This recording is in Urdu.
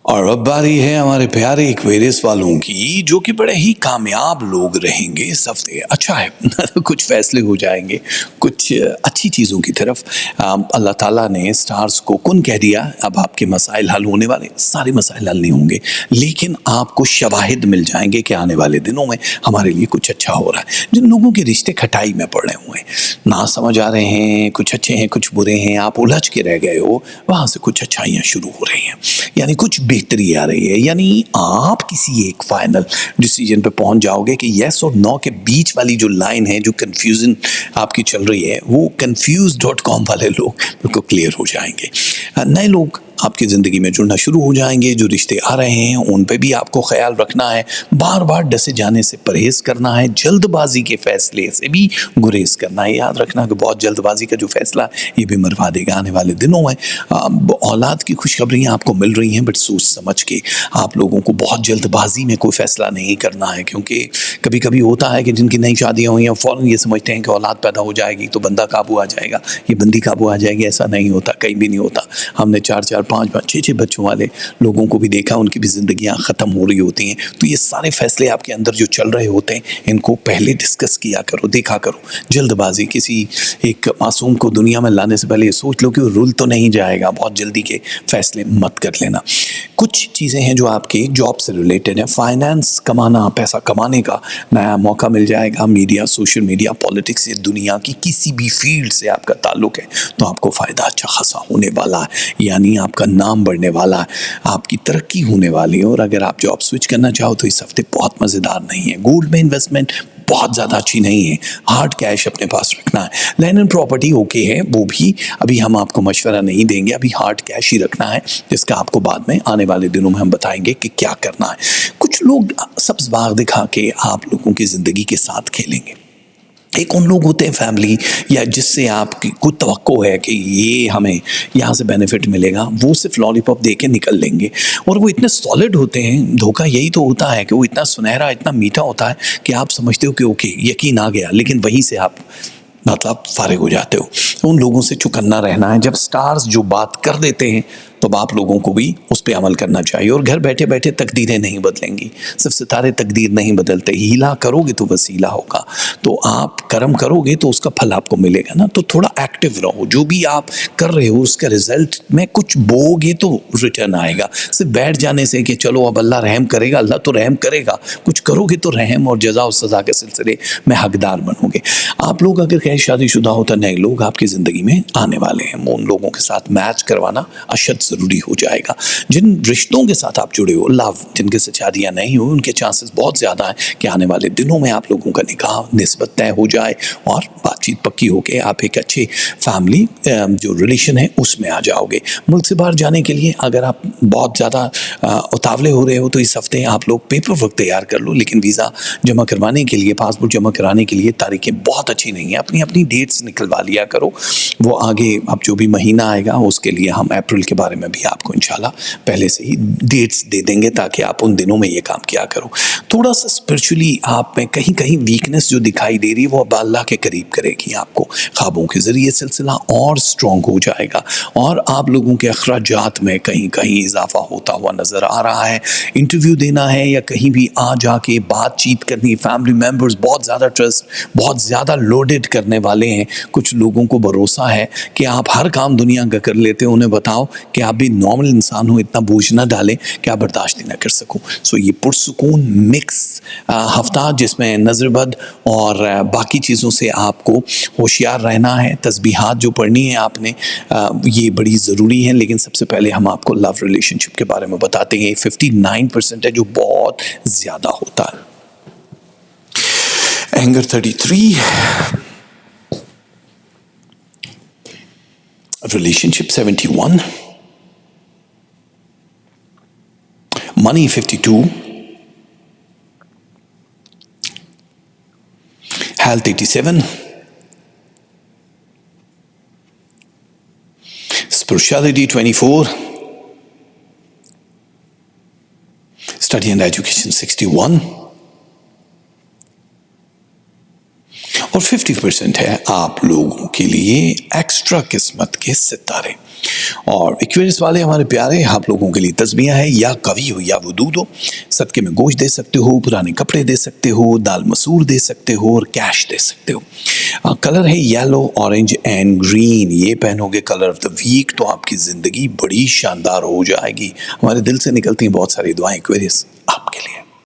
اور اب باری ہے ہمارے پیارے ایکویریس والوں کی، جو کہ بڑے ہی کامیاب لوگ رہیں گے اس ہفتے. اچھا ہے کچھ فیصلے ہو جائیں گے کچھ اچھی چیزوں کی طرف. اللہ تعالیٰ نے سٹارز کو کن کہہ دیا. اب آپ کے مسائل حل ہونے والے، سارے مسائل حل نہیں ہوں گے لیکن آپ کو شواہد مل جائیں گے کہ آنے والے دنوں میں ہمارے لیے کچھ اچھا ہو رہا ہے. جن لوگوں کے رشتے کھٹائی میں پڑے ہوئے ہیں، نہ سمجھ آ رہے ہیں، کچھ اچھے ہیں کچھ برے ہیں، آپ الجھ کے رہ گئے ہو، وہاں سے کچھ اچھائیاں شروع ہو رہی ہیں. یعنی کچھ بہتری آ رہی ہے. یعنی آپ کسی ایک فائنل ڈیسیجن پہ پہنچ جاؤ گے کہ یس اور نو کے بیچ والی جو لائن ہے، جو کنفیوژن آپ کی چل رہی ہے، وہ confused.com والے لوگ بالکل کلیئر ہو جائیں گے. نئے لوگ آپ کی زندگی میں جڑنا شروع ہو جائیں گے. جو رشتے آ رہے ہیں ان پہ بھی آپ کو خیال رکھنا ہے. بار بار ڈسے جانے سے پرہیز کرنا ہے. جلد بازی کے فیصلے سے بھی گریز کرنا ہے. یاد رکھنا کہ بہت جلد بازی کا جو فیصلہ یہ بھی مروا دے گا آنے والے دنوں میں. اولاد کی خوشخبریاں آپ کو مل رہی ہیں، بٹ سوچ سمجھ کے. آپ لوگوں کو بہت جلد بازی میں کوئی فیصلہ نہیں کرنا ہے، کیونکہ کبھی کبھی ہوتا ہے کہ جن کی نئی شادیاں ہوئی ہیں فوراً یہ سمجھتے ہیں کہ اولاد پیدا ہو جائے گی تو بندہ قابو آ جائے گا، یہ بندی قابو آ جائے گی. ایسا نہیں ہوتا، کہیں بھی نہیں ہوتا. ہم نے 4 5 6 بچوں والے لوگوں کو بھی دیکھا، ان کی بھی زندگیاں ختم ہو رہی ہوتی ہیں. تو یہ سارے فیصلے آپ کے اندر جو چل رہے ہوتے ہیں، ان کو پہلے ڈسکس کیا کرو، دیکھا کرو. جلد بازی کسی ایک معصوم کو دنیا میں لانے سے پہلے یہ سوچ لو کہ وہ رول تو نہیں جائے گا. بہت جلدی کے فیصلے مت کر لینا. کچھ چیزیں ہیں جو آپ کی جاب سے ریلیٹڈ ہیں. فائنانس کمانا، پیسہ کمانے کا نیا موقع مل جائے گا. میڈیا، سوشل میڈیا، پالیٹکس، دنیا کی کسی بھی فیلڈ سے آپ کا تعلق ہے تو آپ کو فائدہ اچھا خاصا ہونے والا ہے. یعنی آپ کا نام بڑھنے والا ہے، آپ کی ترقی ہونے والی ہے. اور اگر آپ جاب سوئچ کرنا چاہو تو اس ہفتے بہت مزیدار نہیں ہے. گولڈ میں انویسٹمنٹ بہت زیادہ اچھی نہیں ہے. ہارڈ کیش اپنے پاس رکھنا ہے. لینڈ اینڈ پراپرٹی اوکے ہے، وہ بھی ابھی ہم آپ کو مشورہ نہیں دیں گے. ابھی ہارڈ کیش ہی رکھنا ہے، جس کا آپ کو بعد میں آنے والے دنوں میں ہم بتائیں گے کہ کیا کرنا ہے. کچھ لوگ سبز باغ دکھا کے آپ لوگوں کی زندگی کے ساتھ کھیلیں گے. ایک ان لوگ ہوتے ہیں فیملی یا جس سے آپ کی کوئی توقع ہے کہ یہ ہمیں یہاں سے بینیفٹ ملے گا، وہ صرف لالی پاپ دے کے نکل لیں گے. اور وہ اتنے سالڈ ہوتے ہیں. دھوکہ یہی تو ہوتا ہے کہ وہ اتنا سنہرا، اتنا میٹھا ہوتا ہے کہ آپ سمجھتے ہو کہ اوکے یقین آ گیا، لیکن وہیں سے آپ مطلب فارغ ہو جاتے ہو. ان لوگوں سے چکنا رہنا ہے. جب سٹارز جو بات کر دیتے ہیں تو آپ لوگوں کو بھی اس پہ عمل کرنا چاہیے. اور گھر بیٹھے بیٹھے تقدیریں نہیں بدلیں گی. صرف ستارے تقدیر نہیں بدلتے. ہیلا کرو گے تو وسیلہ ہوگا. تو آپ کرم کرو گے تو اس کا پھل آپ کو ملے گا نا. تو تھوڑا ایکٹیو رہو. جو بھی آپ کر رہے ہو اس کا رزلٹ میں کچھ بو گے تو ریٹرن آئے گا. صرف بیٹھ جانے سے کہ چلو اب اللہ رحم کرے گا، اللہ تو رحم کرے گا. کچھ کرو گے تو رحم اور جزا و سزا کے سلسلے میں حقدار بنو گے. آپ لوگ اگر کہیں شادی شدہ ہوتا، نئے لوگ آپ کی زندگی میں آنے والے ہیں، ان لوگوں کے ساتھ میچ کروانا اشد ضروری ہو جائے گا. جن رشتوں کے ساتھ آپ جڑے ہو، لو، جن کے ساتھ شادیاں نہیں ہوئی، ان کے چانسز بہت زیادہ ہیں کہ آنے والے دنوں میں آپ لوگوں کا نکاح نسبت طے ہو جائے اور بات چیت پکی ہو کے آپ ایک اچھے فیملی جو ریلیشن ہے اس میں آ جاؤ گے. ملک سے باہر جانے کے لیے اگر آپ بہت زیادہ اتاولے ہو رہے ہو تو اس ہفتے آپ لوگ پیپر ورک تیار کر لو. لیکن ویزا جمع کروانے کے لیے، پاسپورٹ جمع کرانے کے لیے تاریخیں بہت اچھی نہیں ہیں. اپنی اپنی ڈیٹس نکلوا لیا کرو. وہ آگے اب جو بھی مہینہ آئے گا اس کے لیے ہم اپریل کے بارے میں بھی آپ کو انشاءاللہ پہلے سے ہی ڈیٹس دے دیں گے تاکہ آپ ان دنوں میں یہ کام کیا کرو. تھوڑا سا اسپرچولی آپ میں کہیں کہیں ویکنس جو دکھائی دے رہی ہے وہ اب اللہ کے قریب کرے گی آپ کو. خوابوں کے ذریعے سلسلہ اور سٹرونگ ہو جائے گا اور آپ لوگوں کے اخراجات میں کہیں کہیں اضافہ ہوتا ہوا نظر آ رہا ہے. انٹرویو دینا ہے یا کہیں بھی آ جا کے بات چیت کرنی. فیملی ممبرز بہت زیادہ ٹرسٹ، بہت زیادہ لوڈڈ کرنے والے ہیں. کچھ لوگوں کو بھروسہ ہے کہ آپ ہر کام دنیا کا کر لیتے ہو. انہیں بتاؤ کہ آپ بھی نارمل انسان ہو، اتنا بوجھ نہ ڈالیں کہ آپ برداشت نہ کر سکو. سو یہ پرسکون مکس ہفتہ جس میں نظر بد اور باقی چیزوں سے آپ کو ہوشیار رہنا ہے. تسبیحات جو پڑھنی ہے آپ نے یہ بڑی ضروری ہیں. لیکن سب سے پہلے ہم آپ کو لو ریلیشن شپ کے بارے میں بتاتے ہیں. 59% ہے جو بہت زیادہ ہوتا ہے. Anger 33، relationship 71, money 52, health 87, spirituality 24, study and education 61, اور 50% ہے آپ لوگوں کے لیے ایکسٹرا قسمت کے ستارے۔ اور ایکویریس والے ہمارے پیارے، آپ لوگوں کے لیے تسبیح ہے، یا قوی ہو یا ودود ہو، صدقے میں گوشت دے سکتے ہو، پرانے کپڑے دے سکتے ہو، دال مسور دے سکتے ہو، اور کیش دے سکتے ہو۔ کلر ہے یلو، اورنج اینڈ گرین، یہ پہنو گے کلر آف دا ویک تو آپ کی زندگی بڑی شاندار ہو جائے گی۔ ہمارے دل سے نکلتی ہیں بہت ساری دعائیں ایکویریس آپ کے لیے۔